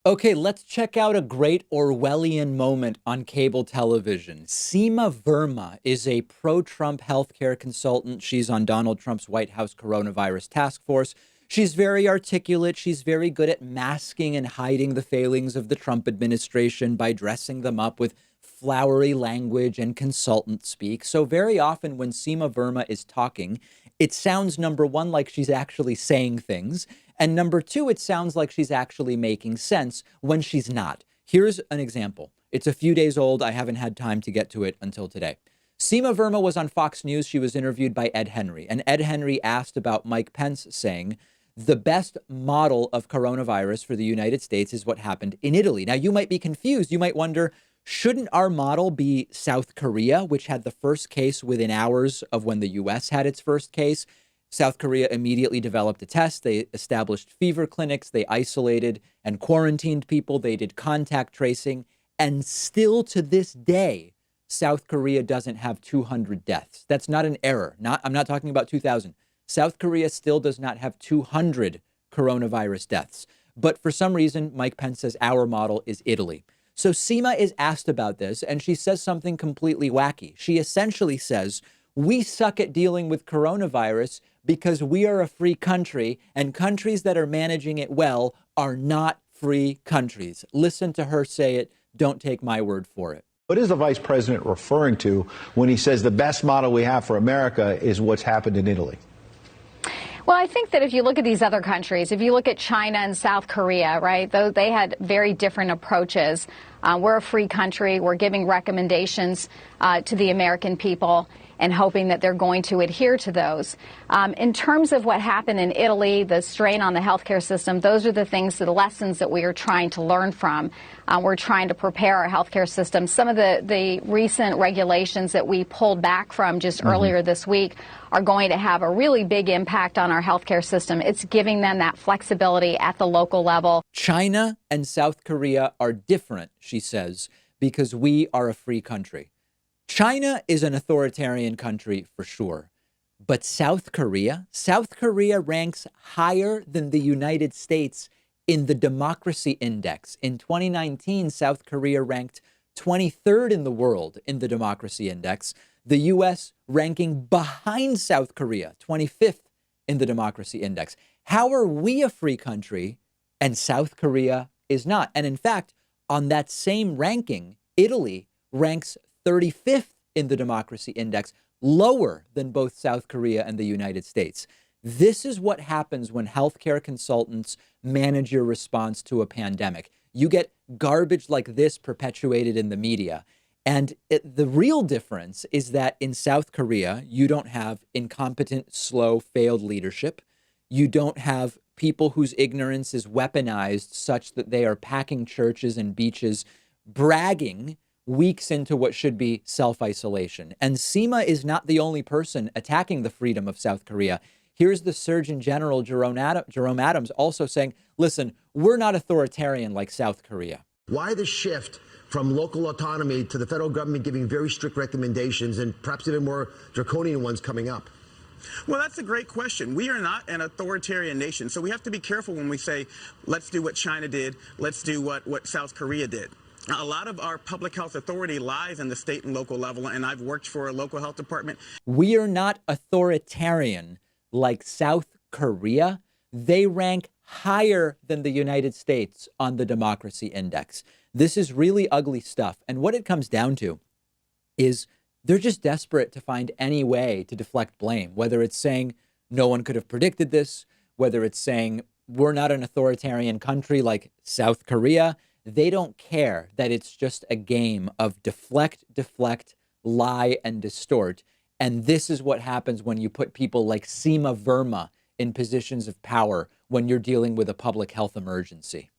Okay, let's check out a great Orwellian moment on cable television. Seema Verma is a pro-Trump healthcare consultant. She's on Donald Trump's White House coronavirus task force. She's very articulate. She's very good at masking and hiding the failings of the Trump administration by dressing them up with flowery language and consultant speak. So very often when Seema Verma is talking, it sounds, number one, like she's actually saying things. And number two, it sounds like she's actually making sense when she's not. Here's an example. It's a few days old. I haven't had time to get to it until today. Seema Verma was on Fox News. She was interviewed by Ed Henry. And Ed Henry asked about Mike Pence saying, the best model of coronavirus for the United States is what happened in Italy. Now, you might be confused. You might wonder, shouldn't our model be South Korea, which had the first case within hours of when the U.S. had its first case? South Korea immediately developed a test. They established fever clinics. They isolated and quarantined people. They did contact tracing. And still to this day, South Korea doesn't have 200 deaths. That's not an error. I'm not talking about 2000. South Korea still does not have 200 coronavirus deaths. But for some reason, Mike Pence says our model is Italy. So Seema is asked about this, and she says something completely wacky. She essentially says, we suck at dealing with coronavirus because we are a free country, and countries that are managing it well are not free countries. Listen to her say it. Don't take my word for it. What is the vice president referring to when he says the best model we have for America is what's happened in Italy? Well, I think that if you look at these other countries, if you look at China and South Korea, right, though they had very different approaches. We're a free country. We're giving recommendations to the American people and hoping that they're going to adhere to those. In terms of what happened in Italy, the strain on the healthcare system, those are the things, the lessons that we are trying to learn from. We're trying to prepare our healthcare system. Some of the recent regulations that we pulled back from just earlier this week are going to have a really big impact on our healthcare system. It's giving them that flexibility at the local level. China and South Korea are different, she says, because we are a free country. China is an authoritarian country for sure, but South Korea ranks higher than the United States in the democracy index. In 2019, South Korea ranked 23rd in the world in the democracy index, the U.S. ranking behind South Korea, 25th in the democracy index. How are we a free country and South Korea is not? And in fact, on that same ranking, Italy ranks 35th in the democracy index, lower than both South Korea and the United States. This is what happens when healthcare consultants manage your response to a pandemic. You get garbage like this perpetuated in the media. And the real difference is that in South Korea, you don't have incompetent, slow, failed leadership. You don't have people whose ignorance is weaponized such that they are packing churches and beaches, bragging weeks into what should be self-isolation. And Seema is not the only person attacking the freedom of South Korea. Here's the Surgeon General, Jerome Adams, also saying, listen, we're not authoritarian like South Korea. Why the shift from local autonomy to the federal government giving very strict recommendations and perhaps even more draconian ones coming up? Well, that's a great question. We are not an authoritarian nation, so we have to be careful when we say, let's do what China did, let's do what South Korea did. A lot of our public health authority lies in the state and local level, and I've worked for a local health department. We are not authoritarian like South Korea. They rank higher than the United States on the democracy index. This is really ugly stuff. And what it comes down to is they're just desperate to find any way to deflect blame, whether it's saying no one could have predicted this, whether it's saying we're not an authoritarian country like South Korea. They don't care that it's just a game of deflect, lie, and distort. And this is what happens when you put people like Seema Verma in positions of power when you're dealing with a public health emergency.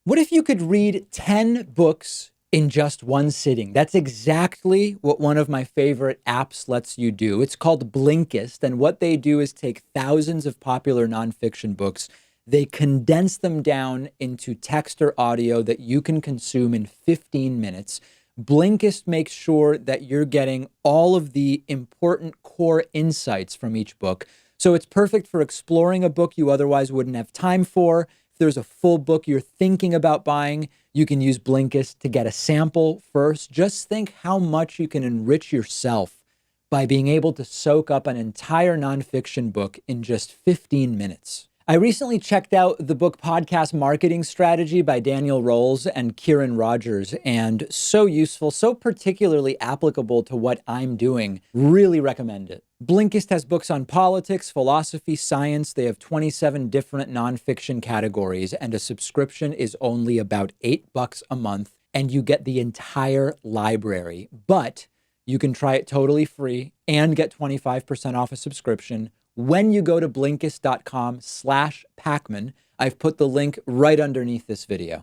What if you could read 10 books in just one sitting? That's exactly what one of my favorite apps lets you do. It's called Blinkist. And what they do is take thousands of popular nonfiction books. They condense them down into text or audio that you can consume in 15 minutes. Blinkist makes sure that you're getting all of the important core insights from each book. So it's perfect for exploring a book you otherwise wouldn't have time for, there's a full book you're thinking about buying, you can use Blinkist to get a sample first. Just think how much you can enrich yourself by being able to soak up an entire nonfiction book in just 15 minutes. I recently checked out the book Podcast Marketing Strategy by Daniel Rolls and Kieran Rogers, and so useful, so particularly applicable to what I'm doing. Really recommend it. Blinkist has books on politics, philosophy, science. They have 27 different nonfiction categories, and a subscription is only about $8 a month, and you get the entire library. But you can try it totally free and get 25% off a subscription when you go to Blinkist.com/Pakman. I've put the link right underneath this video.